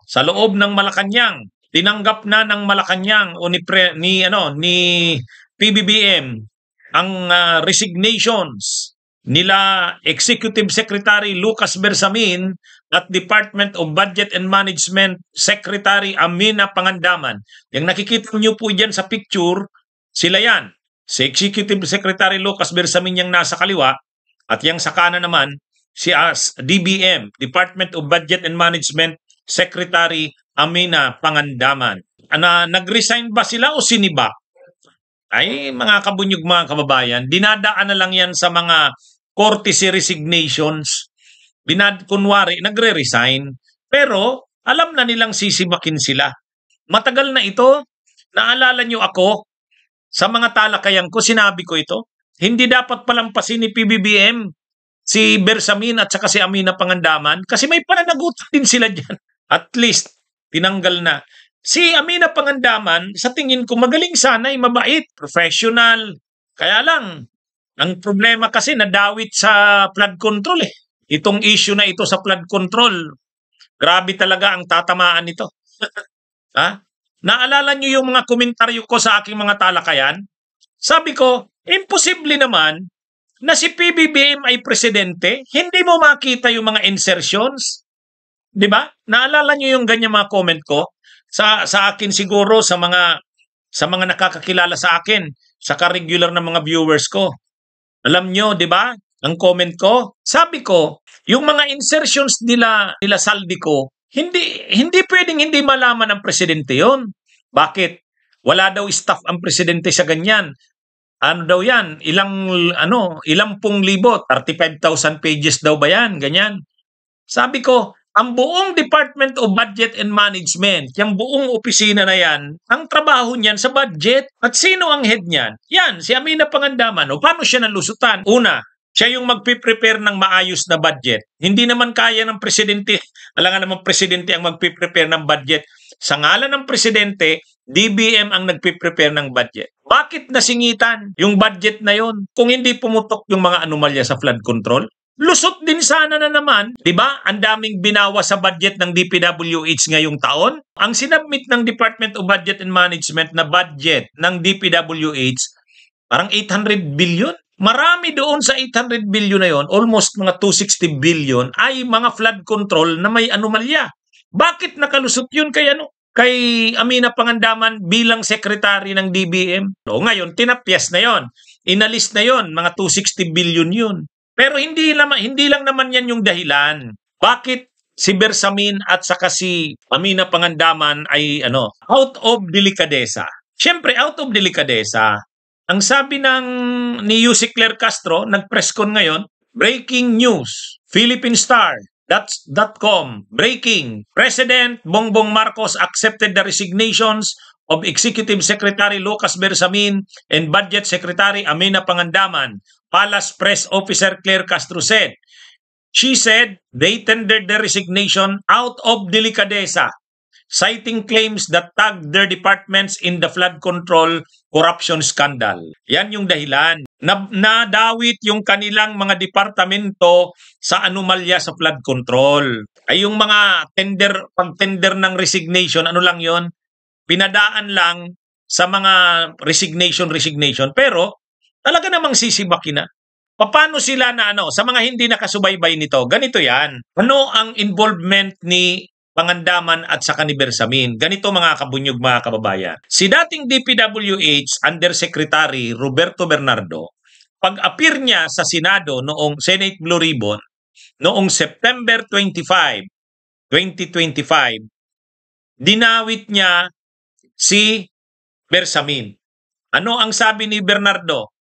sa loob ng Malacanang. Tinanggap na ng Malacanang o ni PBBM ang resignations nila Executive Secretary Lucas Bersamin at Department of Budget and Management Secretary Amina Pangandaman. Yung nakikita niyo po diyan sa picture, sila yan. Si Executive Secretary Lucas Bersamin yung nasa kaliwa at yung sa kanan naman si DBM, Department of Budget and Management Secretary Amina Pangandaman. Nag-resign ba sila o sinibak? Ay, mga kabunyog, mga kababayan, dinadaan na lang yan sa mga courtesy resignations. Kunwari, nagre-resign. Pero, alam na nilang sisibakin sila. Matagal na ito. Naalala nyo ako, sa mga talakayan ko, sinabi ko ito. Hindi dapat palampasin ni PBBM si Bersamin at saka si Amina Pangandaman kasi may pananagutan din sila dyan. At least, tinanggal na. Si Amina Pangandaman, sa tingin ko, magaling sana, mabait, professional. Kaya lang, ang problema kasi nadawit sa flood control eh. Itong issue na ito sa flood control, grabe talaga ang tatamaan nito. Ha? Naalala niyo yung mga komentaryo ko sa aking mga talakayan? Sabi ko, imposible naman na si PBBM ay presidente, hindi mo makita yung mga insertions. 'Di ba? Naalala niyo yung ganyan mga comment ko sa akin siguro sa mga nakakakilala sa akin, sa ka-regular na mga viewers ko. Alam niyo, 'di ba? Ang comment ko, sabi ko, yung mga insertions nila Saldico, hindi pwedeng hindi malaman ng presidente 'yon. Bakit? Wala daw staff ang presidente sa ganyan. Ano daw 'yan? Ilang pung libo, 35,000 pages daw ba 'yan? Ganyan. Sabi ko, ang buong Department of Budget and Management, yung buong opisina na yan, ang trabaho niyan sa budget. At sino ang head niyan? Yan, si Amina Pangandaman. O paano siya nalusutan? Una, siya yung magpiprepare ng maayos na budget. Hindi naman kaya ng presidente. Alangan naman presidente ang magpiprepare ng budget. Sa ngalan ng presidente, DBM ang nagpiprepare ng budget. Bakit nasingitan yung budget na yon kung hindi pumutok yung mga anomalya sa flood control? Lusot din sana na naman, 'di ba? Ang daming binawas sa budget ng DPWH ngayong taon. Ang sinubmit ng Department of Budget and Management na budget ng DPWH, parang 800 billion. Marami doon sa 800 billion na yon, almost mga 260 billion ay mga flood control na may anomalya. Bakit nakalusot yun kay Amina Pangandaman bilang secretary ng DBM? O ngayon, tinapyas na yon. Inalis na yon, mga 260 billion yun. Pero hindi lang naman yan yung dahilan. Bakit si Bersamin at saka si Amina Pangandaman ay out of delicadeza? Siyempre, out of delicadeza. Ang sabi ni Yusek Claire Castro, nag-press con ngayon, breaking news, PhilippinStar.com, breaking, President Bongbong Marcos accepted the resignations of Executive Secretary Lucas Bersamin and Budget Secretary Amina Pangandaman. Palace Press Officer Claire Castro said. She said they tendered their resignation out of delicadeza, citing claims that tagged their departments in the flood control corruption scandal. Yan yung dahilan. Nadawit yung kanilang mga departamento sa anomalya sa flood control. Ay yung mga pag-tender ng resignation, ano lang yon? Pinadaan lang sa mga resignation. Pero, talaga namang sisibakin na. Paano sila sa mga hindi nakasubaybay nito? Ganito yan. Ano ang involvement ni Pangandaman at saka ni Bersamin? Ganito mga kabunyog, mga kababayan. Si dating DPWH Undersecretary Roberto Bernardo, pag-appear niya sa Senado noong Senate Blue Ribbon, noong September 25, 2025, dinawit niya si Bersamin. Ano ang sabi ni Bernardo?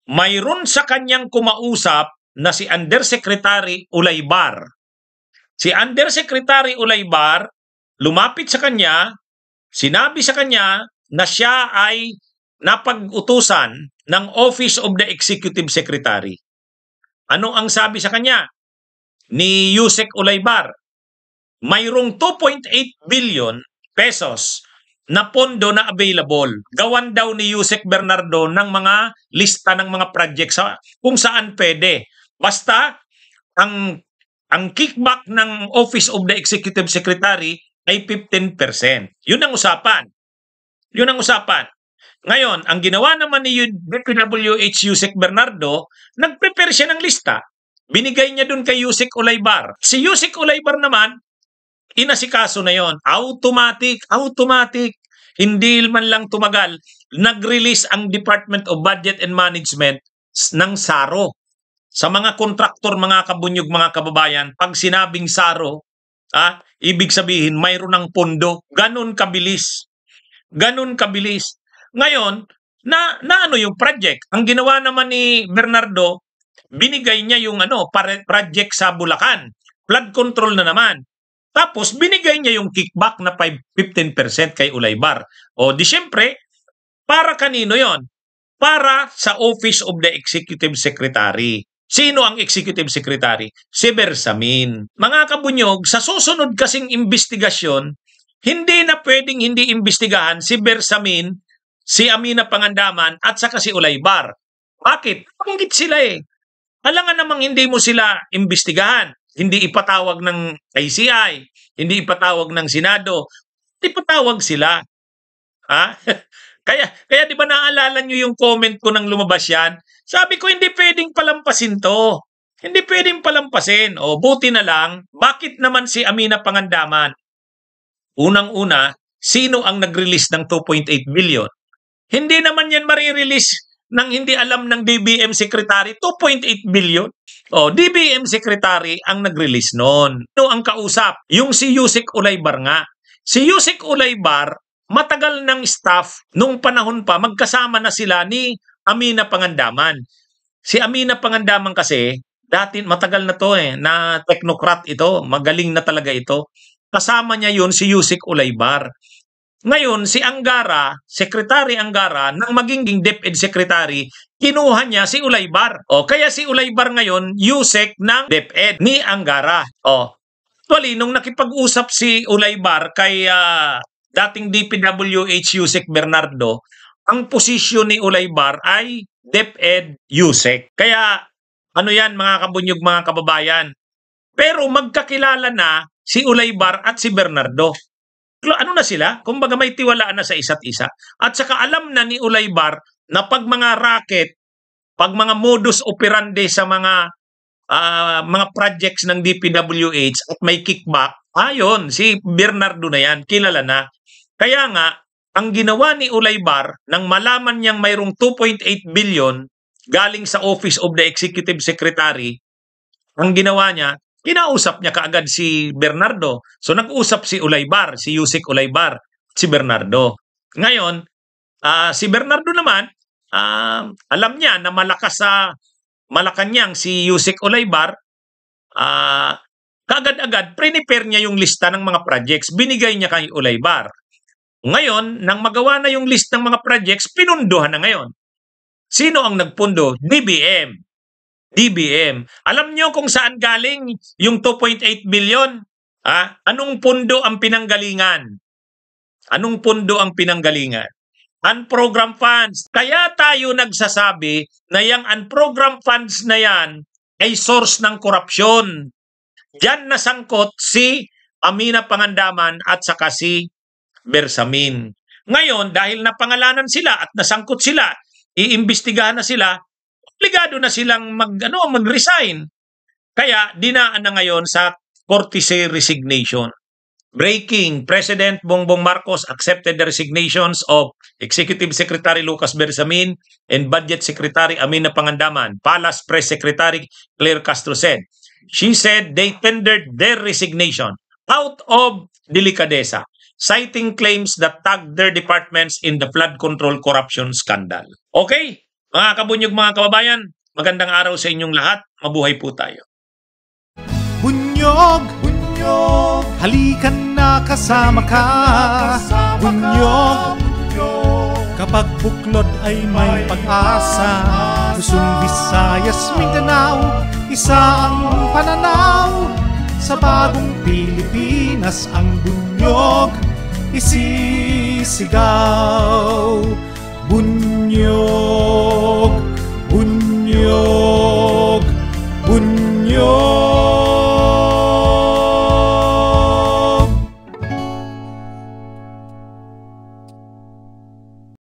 Mayroon sa kanyang kumausap na si Undersecretary Ulaybar. Si Undersecretary Ulaybar lumapit sa kanya, sinabi sa kanya na siya ay napag-utusan ng Office of the Executive Secretary. Ano ang sabi sa kanya ni Yusek Ulaybar? Mayroong 2.8 billion pesos na pondo na available. Gawan daw ni Yusek Bernardo ng mga lista ng mga projects kung saan pwede. Basta, ang Ang kickback ng Office of the Executive Secretary ay 15%. Yun ang usapan. Yun ang usapan. Ngayon, ang ginawa naman ni DPWH Yusek Bernardo, nag-prepare siya ng lista. Binigay niya dun kay Yusek Olaybar. Si Yusek Olaybar naman, inasikaso na yon. Automatic. Hindi man lang tumagal, nag-release ang Department of Budget and Management ng SARO. Sa mga kontraktor, mga kabunyog, mga kababayan, pag sinabing SARO, ibig sabihin mayroon ng pondo. Ganun kabilis. Ngayon, na ano yung project? Ang ginawa naman ni Bernardo, binigay niya yung project sa Bulacan. Flood control na naman. Tapos binigay niya yung kickback na 15% kay Olaybar. O di syempre, para kanino yon? Para sa Office of the Executive Secretary. Sino ang Executive Secretary? Si Bersamin. Mga kabunyog, sa susunod kasing investigasyon, hindi na pwedeng hindi imbestigahan si Bersamin, si Amina Pangandaman, at saka si Olaybar. Bakit? Panggit sila eh. Alangan namang hindi mo sila imbestigahan. Hindi ipatawag ng ICI, hindi ipatawag ng Senado, ipatawag sila. Kaya di ba naalala nyo yung comment ko nang lumabas yan? Sabi ko, hindi pwedeng palampasin to. Hindi pwedeng palampasin. O, buti na lang, bakit naman si Amina Pangandaman? Unang-una, sino ang nag-release ng 2.8 billion? Hindi naman yan marirelease nang hindi alam ng DBM Secretary, 2.8 billion. O, DBM Secretary ang nag-release noon. Ito ang kausap, yung si Yusek Olaybar nga. Si Yusek Olaybar, matagal ng staff, nung panahon pa, magkasama na sila ni Amina Pangandaman. Si Amina Pangandaman kasi, dati matagal na to na technocrat ito, magaling na talaga ito. Kasama niya yun si Yusek Olaybar. Ngayon, si Angara, Secretary Angara, nang maging DepEd Secretary, kinuha niya si Olaybar. O, kaya si Olaybar ngayon, Yusek ng DepEd ni Angara. O, actually, nung nakipag-usap si Olaybar kay dating DPWH Yusek Bernardo, ang posisyon ni Olaybar ay DepEd Yusek. Kaya, ano yan mga kabunyog, mga kababayan? Pero magkakilala na si Olaybar at si Bernardo. Ano na sila? Kumbaga may tiwalaan na sa isa't isa. At saka alam na ni Olaybar na pag mga racket, pag mga modus operandi sa mga projects ng DPWH at may kickback, ayon, si Bernardo na yan, kilala na. Kaya nga, ang ginawa ni Olaybar nang malaman niyang mayroong 2.8 billion galing sa Office of the Executive Secretary, ang ginawa niya, kinausap niya kaagad si Bernardo. So nag-usap si Olaybar, si Yusek Olaybar, si Bernardo. Ngayon, si Bernardo naman, alam niya na malakas sa Malacanang si Yusek Olaybar, kaagad-agad, prepare niya yung lista ng mga projects, binigay niya kay Olaybar. Ngayon, nang magawa na yung list ng mga projects, pinunduhan na ngayon. Sino ang nagpundo? DBM. Alam niyo kung saan galing yung 2.8 billion? Anong pundo ang pinanggalingan? Unprogrammed funds. Kaya tayo nagsasabi na yung unprogrammed funds na yan ay source ng korupsyon. Diyan nasangkot si Amina Pangandaman at saka si Bersamin. Ngayon, dahil napangalanan sila at nasangkot sila, iimbestigahan na sila, obligado na silang mag-resign. Kaya dinaan na ngayon sa courtesy resignation. Breaking, President Bongbong Marcos accepted the resignations of Executive Secretary Lucas Bersamin and Budget Secretary Amina Pangandaman. Palace Press Secretary Claire Castro said. She said they tendered their resignation out of delicadeza, citing claims that tagged their departments in the flood control corruption scandal. Okay? Mga kabunyog, mga kababayan, magandang araw sa inyong lahat. Mabuhay po tayo. Bunyog, halikan na kasama ka. Bunyog, kapag buklod ay may pag-asa. Luzon, Visayas, Mindanao, isa ang pananaw. Sa bagong Pilipinas ang bunyog isisigaw.